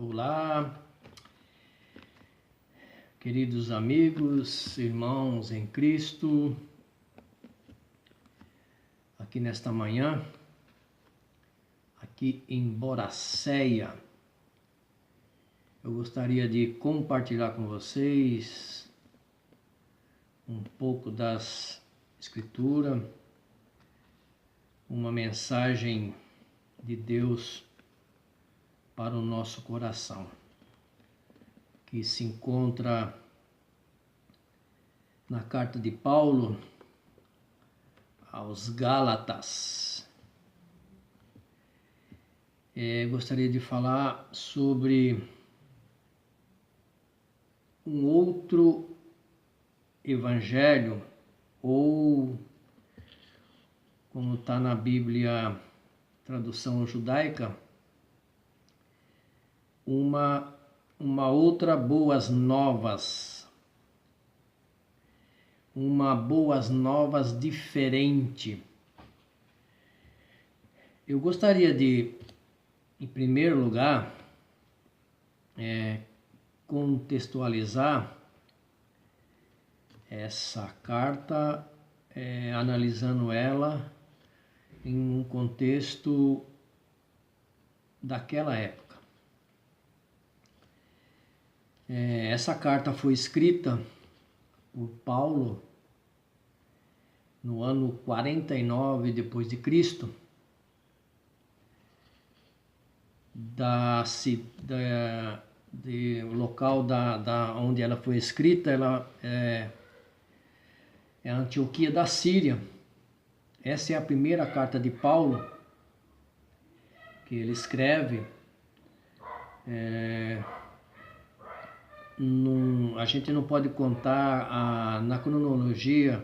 Olá, queridos amigos, irmãos em Cristo, aqui nesta manhã, aqui em Boracéia, eu gostaria de compartilhar com vocês um pouco das Escrituras, uma mensagem de Deus para o nosso coração, que se encontra na carta de Paulo aos Gálatas. Gostaria de falar sobre um outro evangelho, ou como está na Bíblia, tradução judaica, uma outra boas novas, uma boas novas diferente. Eu gostaria de, em primeiro lugar, contextualizar essa carta, analisando ela em um contexto daquela época. Essa carta foi escrita por Paulo no ano 49 depois de Cristo, do local onde ela foi escrita. Ela é a Antioquia da Síria. Essa é a primeira carta de Paulo que ele escreve. A gente não pode contar na cronologia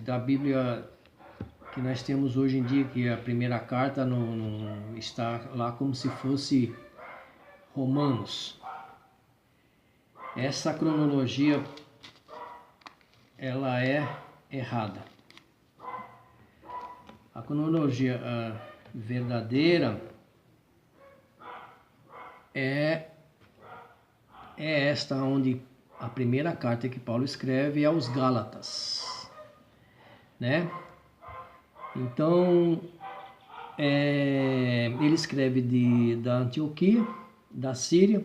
da Bíblia que nós temos hoje em dia, que a primeira carta não está lá como se fosse Romanos. Essa cronologia, ela é errada. A cronologia verdadeira é esta, onde a primeira carta que Paulo escreve é aos Gálatas, né? Então, ele escreve da Antioquia, da Síria,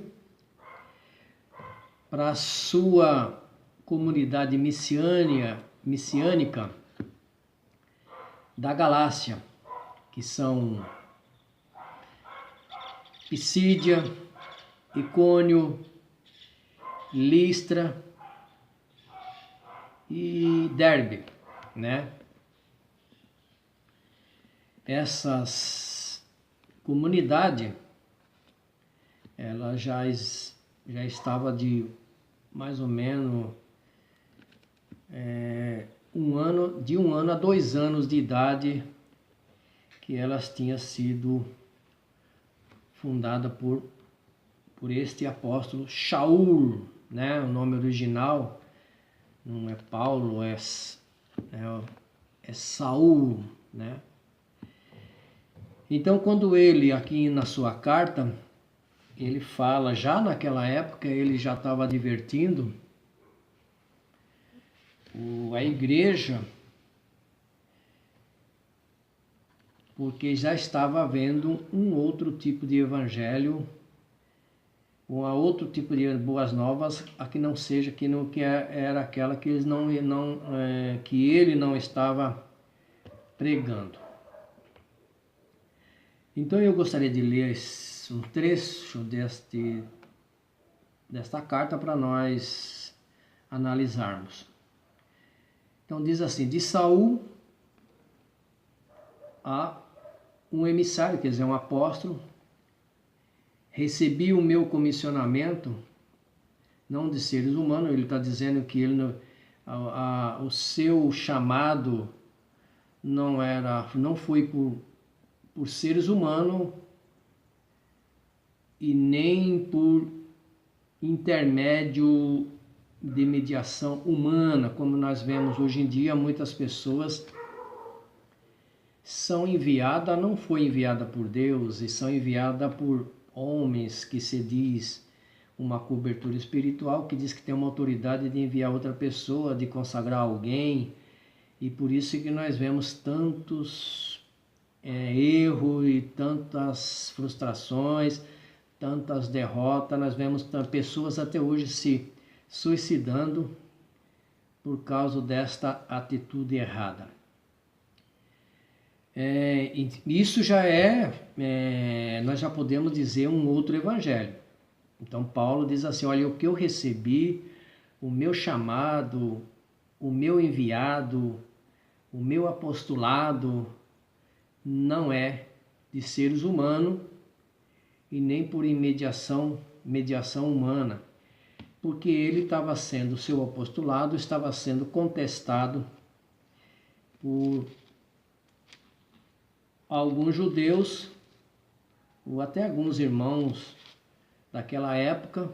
para a sua comunidade messiânica da Galácia, que são Pisídia, Icônio, Listra e Derbe, né? Essas comunidades, ela já estava de mais ou menos de um ano a 2 anos de idade, que elas tinham sido fundadas por este apóstolo Shaul, né? O nome original não é Paulo, é Saul, né? Então, quando ele, aqui na sua carta, ele fala, já naquela época, ele já estava advertindo a igreja, porque já estava havendo um outro tipo de evangelho, um outro tipo de boas novas, a que não seja, que era aquela que que ele não estava pregando. Então eu gostaria de ler um trecho desta carta para nós analisarmos. Então diz assim: de Saul a um emissário, quer dizer, um apóstolo, recebi o meu comissionamento, não de seres humanos. Ele está dizendo que o seu chamado não foi por seres humanos e nem por intermédio de mediação humana, como nós vemos hoje em dia muitas pessoas não foi enviada por Deus, e são enviadas por homens que se diz uma cobertura espiritual, que diz que tem uma autoridade de enviar outra pessoa, de consagrar alguém, e por isso que nós vemos tantos erros e tantas frustrações, tantas derrotas. Nós vemos pessoas até hoje se suicidando por causa desta atitude errada. Isso já nós já podemos dizer um outro evangelho. Então Paulo diz assim, olha, o que eu recebi, o meu chamado, o meu enviado, o meu apostolado, não é de seres humanos e nem por mediação humana, porque ele estava sendo, o seu apostolado estava sendo contestado por alguns judeus, ou até alguns irmãos daquela época,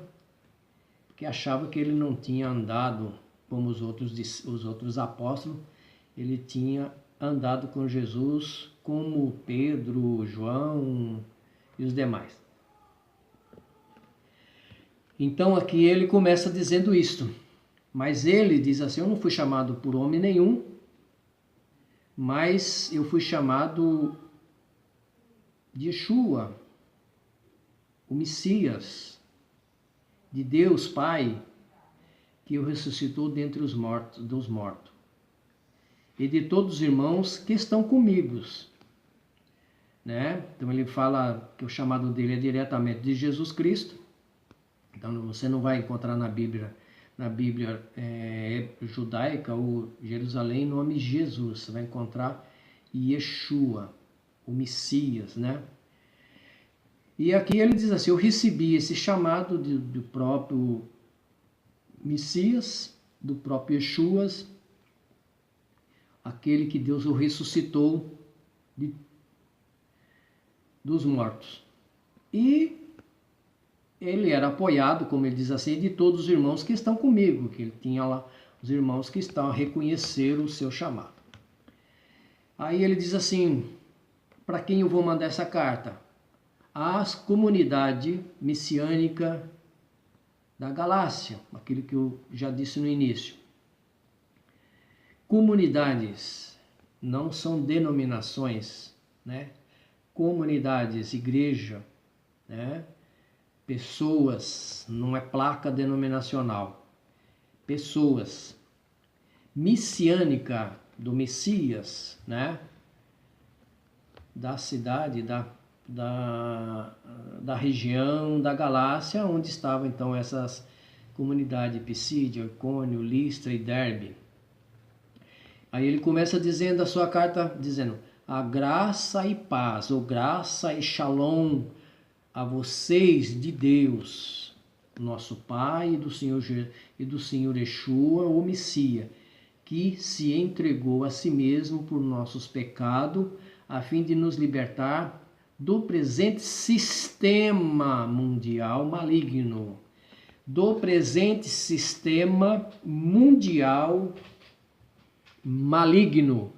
que achavam que ele não tinha andado como os outros apóstolos, ele tinha andado com Jesus como Pedro, João e os demais. Então aqui ele começa dizendo isto, mas ele diz assim, eu não fui chamado por homem nenhum, mas eu fui chamado de Yeshua, o Messias, de Deus Pai, que o ressuscitou dentre dos mortos, e de todos os irmãos que estão comigo, né? Então ele fala que o chamado dele é diretamente de Jesus Cristo. Então você não vai encontrar na Bíblia judaica ou Jerusalém o nome Jesus, você vai encontrar Yeshua, o Messias, né? E aqui ele diz assim, eu recebi esse chamado do próprio Messias, do próprio Yeshua, aquele que Deus o ressuscitou dos mortos. E ele era apoiado, como ele diz assim, de todos os irmãos que estão comigo, que ele tinha lá os irmãos que estão a reconhecer o seu chamado. Aí ele diz assim, para quem eu vou mandar essa carta? Às comunidade messiânica da Galácia, aquilo que eu já disse no início. Comunidades não são denominações, né? Comunidades, igreja, né? Pessoas, não é placa denominacional. Pessoas. Messiânica, do Messias, né? Da cidade, da região da Galácia, onde estavam então essas comunidades, Pisídia, Icônio, Listra e Derbe. Aí ele começa dizendo a sua carta, dizendo, a graça e paz, ou graça e shalom a vocês de Deus, nosso Pai e do Senhor Yeshua, o Messias, que se entregou a si mesmo por nossos pecados, a fim de nos libertar do presente sistema mundial maligno. Do presente sistema mundial maligno.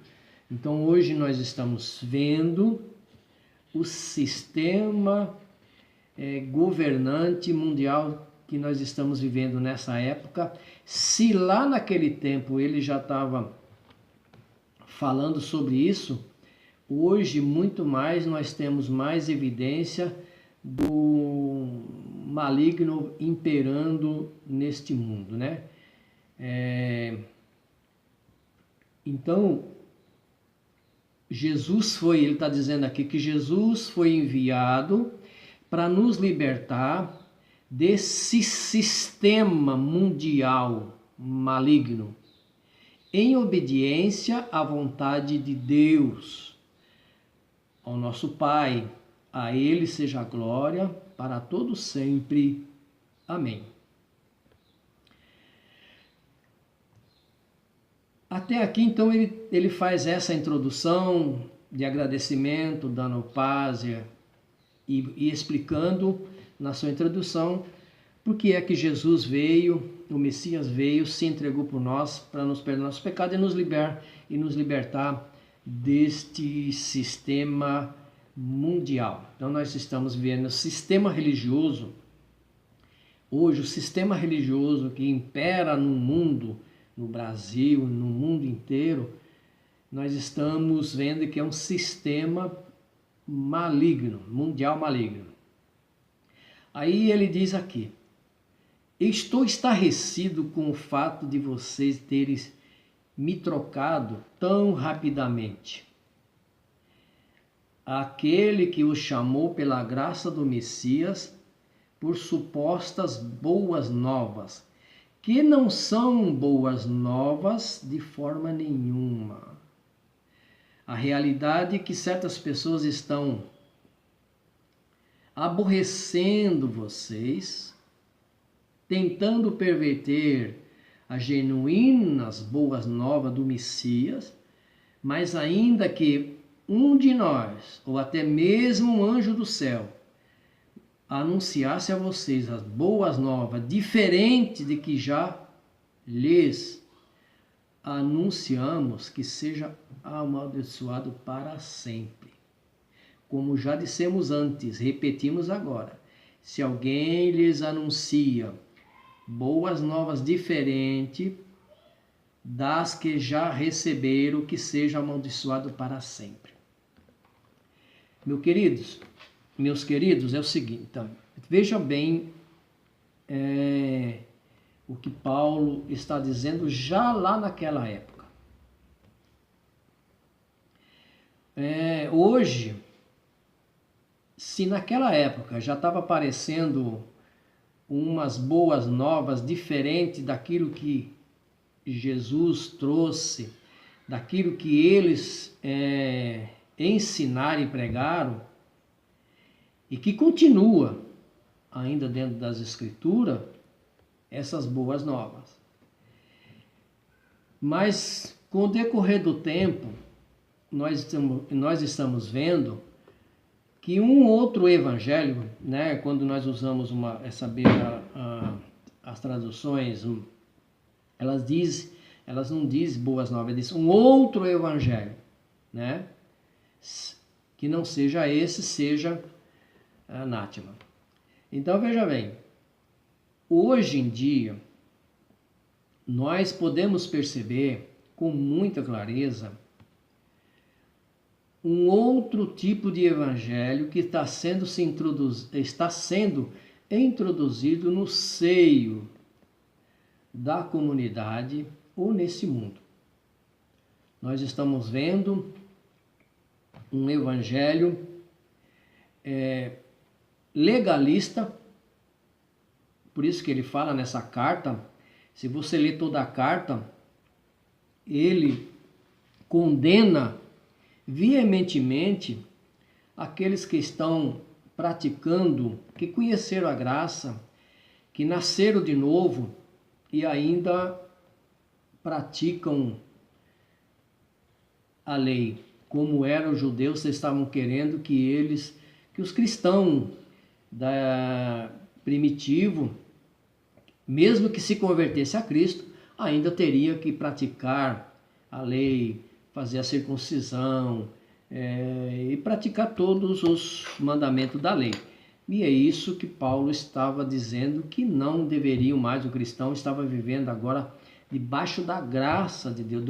Então hoje nós estamos vendo o sistema governante mundial que nós estamos vivendo nessa época. Se lá naquele tempo ele já estava falando sobre isso, hoje muito mais nós temos mais evidência do maligno imperando neste mundo, né? Então, ele está dizendo aqui que Jesus foi enviado para nos libertar desse sistema mundial maligno, em obediência à vontade de Deus, ao nosso Pai. A Ele seja a glória para todos sempre. Amém. Até aqui, então, ele faz essa introdução de agradecimento, dando paz e explicando na sua introdução por que é que Jesus veio, o Messias veio, se entregou por nós, para nos perdoar nossos pecados e nos libertar deste sistema mundial. Então nós estamos vendo o sistema religioso, hoje o sistema religioso que impera no mundo, no Brasil, no mundo inteiro, nós estamos vendo que é um sistema maligno, mundial maligno. Aí ele diz aqui: estou estarrecido com o fato de vocês terem me trocado tão rapidamente. Aquele que os chamou pela graça do Messias por supostas boas novas, que não são boas novas de forma nenhuma. A realidade é que certas pessoas estão aborrecendo vocês, tentando perverter as genuínas boas novas do Messias, mas ainda que um de nós, ou até mesmo um anjo do céu, anunciasse a vocês as boas novas, diferente de que já lhes anunciamos, que seja amaldiçoado para sempre. Como já dissemos antes, repetimos agora: se alguém lhes anuncia boas novas diferentes das que já receberam, que seja amaldiçoado para sempre. Meus queridos, é o seguinte, então, veja bem o que Paulo está dizendo já lá naquela época. Hoje, se naquela época já estava aparecendo umas boas novas diferentes daquilo que Jesus trouxe, daquilo que eles ensinaram e pregaram, e que continua ainda dentro das Escrituras, essas boas novas. Mas com o decorrer do tempo, nós estamos vendo que um outro evangelho, né, quando nós usamos as traduções, elas não dizem boas novas, elas dizem um outro evangelho, né, que não seja esse, seja anátema. Então veja bem, hoje em dia nós podemos perceber com muita clareza um outro tipo de evangelho que está sendo introduzido no seio da comunidade ou nesse mundo. Nós estamos vendo um evangelho legalista, por isso que ele fala nessa carta. Se você ler toda a carta, ele condena veementemente aqueles que estão praticando, que conheceram a graça, que nasceram de novo e ainda praticam a lei, como eram os judeus. Vocês estavam querendo que os cristãos primitivo, mesmo que se convertesse a Cristo, ainda teria que praticar a lei, fazer a circuncisão e praticar todos os mandamentos da lei. E é isso que Paulo estava dizendo, que não deveriam mais, o cristão estava vivendo agora debaixo da graça de Deus,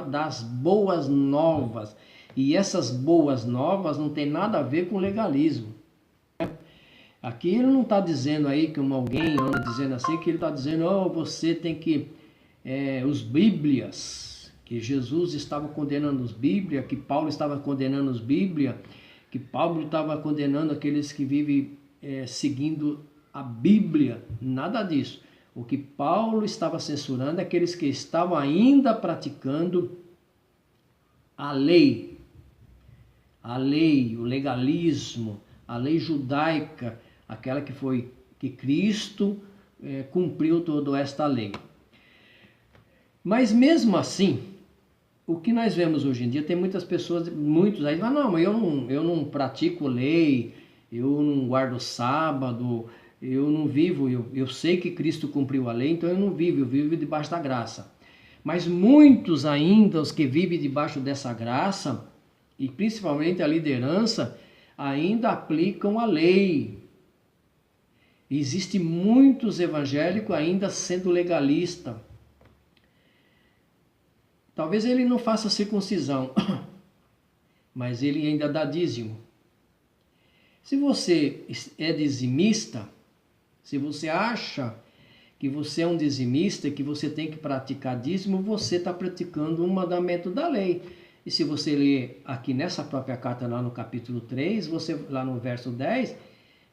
das boas novas. E essas boas novas não tem nada a ver com legalismo. Aqui ele não está dizendo aí, como alguém anda dizendo assim, que ele está dizendo, você tem que, os Bíblias, que Jesus estava condenando os Bíblias, que Paulo estava condenando os Bíblias, que Paulo estava condenando aqueles que vivem seguindo a Bíblia. Nada disso. O que Paulo estava censurando é aqueles que estavam ainda praticando a lei, o legalismo, a lei judaica, aquela que Cristo cumpriu toda esta lei. Mas mesmo assim, o que nós vemos hoje em dia, tem muitas pessoas, muitos aí, não, mas eu não pratico lei, eu não guardo sábado, eu não vivo, eu sei que Cristo cumpriu a lei, então eu não vivo, eu vivo debaixo da graça. Mas muitos ainda, os que vivem debaixo dessa graça, e principalmente a liderança, ainda aplicam a lei. Existem muitos evangélicos ainda sendo legalista. Talvez ele não faça circuncisão, mas ele ainda dá dízimo. Se você é dizimista, se você acha que você é um dizimista e que você tem que praticar dízimo, você está praticando um mandamento da lei. E se você ler aqui nessa própria carta, lá no capítulo 3, lá no verso 10,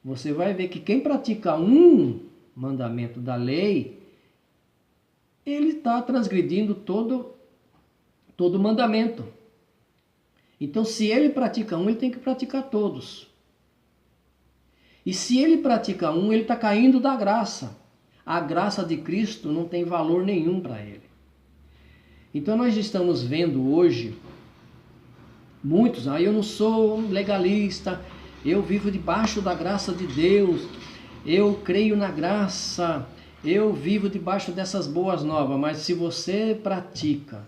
você vai ver que quem pratica um mandamento da lei, ele está transgredindo todo mandamento. Então, se ele pratica um, ele tem que praticar todos. E se ele pratica um, ele está caindo da graça. A graça de Cristo não tem valor nenhum para ele. Então nós estamos vendo hoje muitos, eu não sou legalista, eu vivo debaixo da graça de Deus, eu creio na graça, eu vivo debaixo dessas boas novas. Mas se você pratica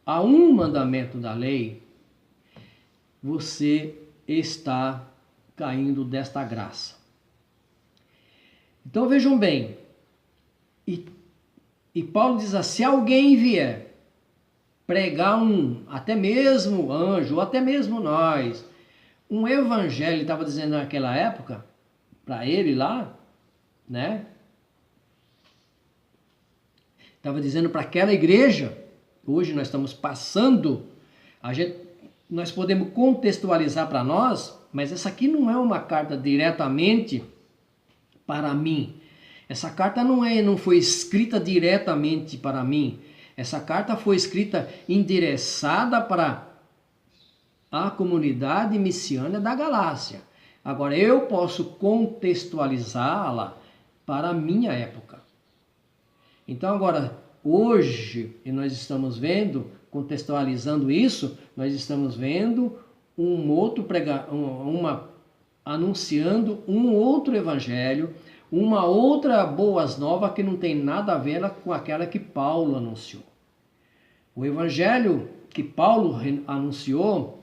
há um mandamento da lei, você está caindo desta graça. Então vejam bem, e Paulo diz assim: se alguém vier pregar até mesmo anjo, ou até mesmo nós, um evangelho, ele estava dizendo naquela época, para ele lá, né? Estava dizendo para aquela igreja, hoje nós estamos passando, nós podemos contextualizar para nós, mas essa aqui não é uma carta diretamente para mim. Essa carta não foi escrita diretamente para mim. Essa carta foi escrita endereçada para a comunidade missiana da Galácia. Agora eu posso contextualizá-la para a minha época. Então agora, hoje, e nós estamos vendo, contextualizando isso, nós estamos vendo anunciando um outro evangelho, uma outra boas novas que não tem nada a ver com aquela que Paulo anunciou. O evangelho que Paulo anunciou,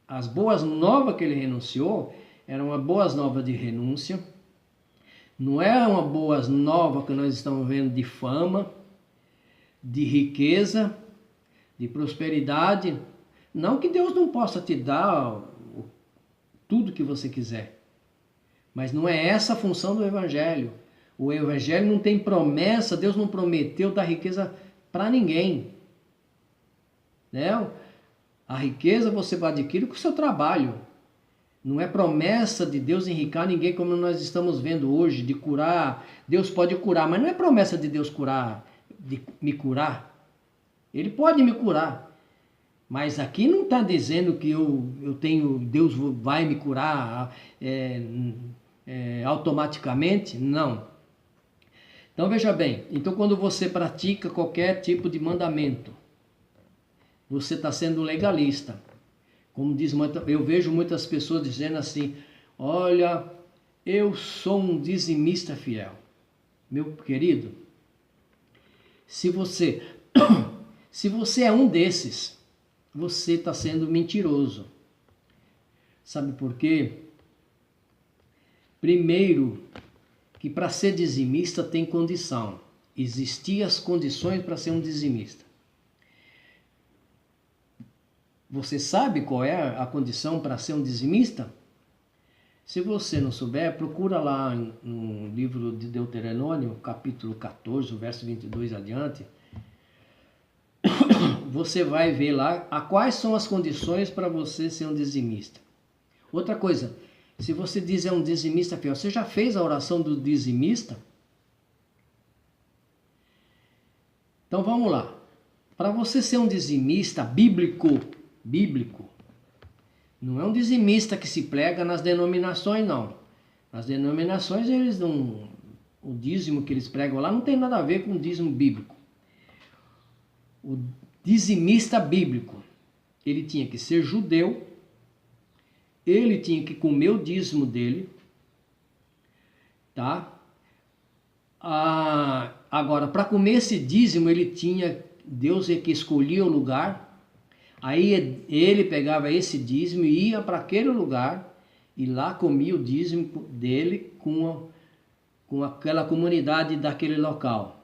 as boas novas que ele anunciou, eram uma boas novas de renúncia, não é uma boas novas que nós estamos vendo de fama, de riqueza, de prosperidade. Não que Deus não possa te dar tudo que você quiser, mas não é essa a função do evangelho. O evangelho não tem promessa, Deus não prometeu dar riqueza para ninguém, né? A riqueza você vai adquirir com o seu trabalho. Não é promessa de Deus enriquecer ninguém, como nós estamos vendo hoje, de curar. Deus pode curar, mas não é promessa de Deus de me curar. Ele pode me curar. Mas aqui não está dizendo que Deus vai me curar automaticamente, não. Então veja bem, então quando você pratica qualquer tipo de mandamento, você está sendo legalista. Como eu vejo muitas pessoas dizendo assim: olha, eu sou um dizimista fiel. Meu querido, se você é um desses, você está sendo mentiroso. Sabe por quê? Primeiro, que para ser dizimista tem condição. Existiam as condições para ser um dizimista. Você sabe qual é a condição para ser um dizimista? Se você não souber, procura lá no livro de Deuteronômio, capítulo 14, verso 22 adiante. Você vai ver lá quais são as condições para você ser um dizimista. Outra coisa, se você diz é um dizimista fiel, você já fez a oração do dizimista? Então vamos lá. Para você ser um dizimista bíblico, não é um dizimista que se prega nas denominações, não. Nas denominações, o dízimo que eles pregam lá não tem nada a ver com o dízimo bíblico. O dizimista bíblico, ele tinha que ser judeu, ele tinha que comer o dízimo dele, tá? Agora, para comer esse dízimo, Deus é que escolhia o lugar, aí ele pegava esse dízimo e ia para aquele lugar, e lá comia o dízimo dele com aquela comunidade daquele local.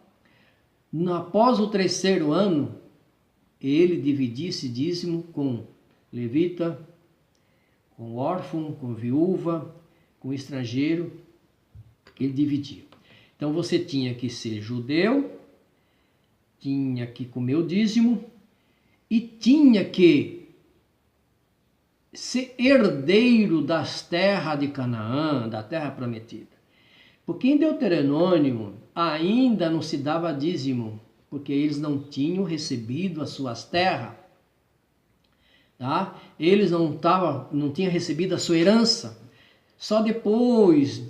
Após o 3º ano, ele dividia esse dízimo com levita, com órfão, com viúva, com estrangeiro, ele dividia. Então você tinha que ser judeu, tinha que comer o dízimo e tinha que ser herdeiro das terras de Canaã, da terra prometida. Porque em Deuteronômio ainda não se dava dízimo, porque eles não tinham recebido as suas terras. Tá? Eles não tinham recebido a sua herança. Só depois,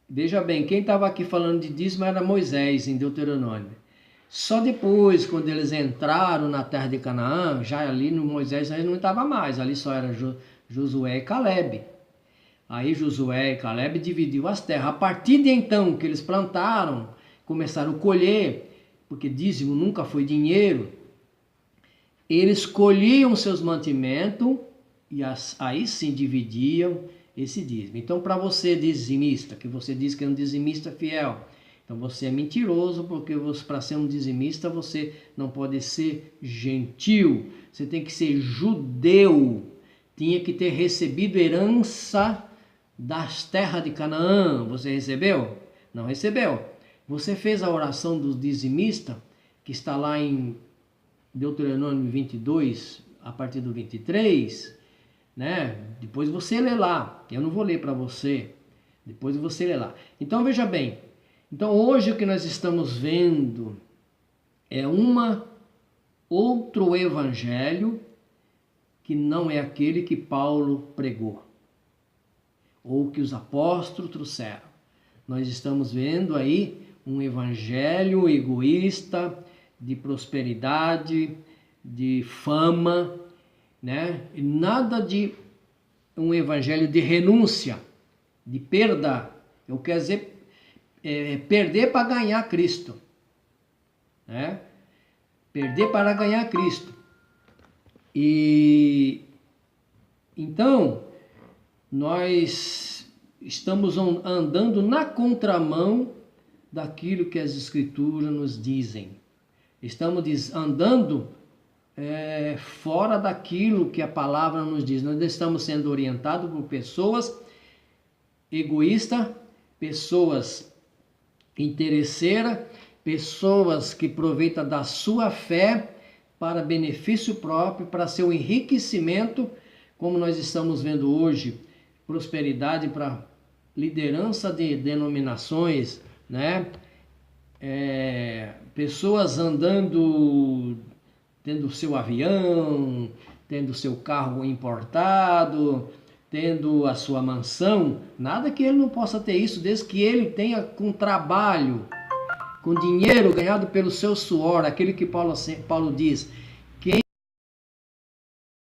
veja bem, quem estava aqui falando de dízimo era Moisés em Deuteronômio. Só depois, quando eles entraram na terra de Canaã, já ali no Moisés não estava mais, ali só era Josué e Calebe. Aí Josué e Calebe dividiu as terras. A partir de então que eles plantaram, começaram a colher, porque dízimo nunca foi dinheiro, eles colhiam seus mantimentos e aí sim dividiam esse dízimo. Então, para você dizimista, que você diz que é um dizimista fiel, então você é mentiroso, porque para ser um dizimista você não pode ser gentil, você tem que ser judeu, tinha que ter recebido herança das terras de Canaã. Você recebeu? Não recebeu. Você fez a oração do dizimista, que está lá em Deuteronômio 22, a partir do 23, né? Depois você lê lá, eu não vou ler para você, depois você lê lá. Então veja bem, então hoje o que nós estamos vendo é outro evangelho que não é aquele que Paulo pregou, ou que os apóstolos trouxeram. Nós estamos vendo aí um evangelho egoísta, de prosperidade, de fama, né? E nada de um evangelho de renúncia, de perda. Eu quero dizer, perder para ganhar Cristo, né? Perder para ganhar Cristo. E então nós estamos andando na contramão daquilo que as Escrituras nos dizem. Estamos andando fora daquilo que a palavra nos diz. Nós estamos sendo orientados por pessoas egoístas, pessoas interesseiras, pessoas que aproveitam da sua fé para benefício próprio, para seu enriquecimento, como nós estamos vendo hoje, prosperidade para liderança de denominações, né? Pessoas andando, tendo seu avião, tendo seu carro importado, tendo a sua mansão, nada que ele não possa ter isso, desde que ele tenha com trabalho, com dinheiro ganhado pelo seu suor, aquele que Paulo diz,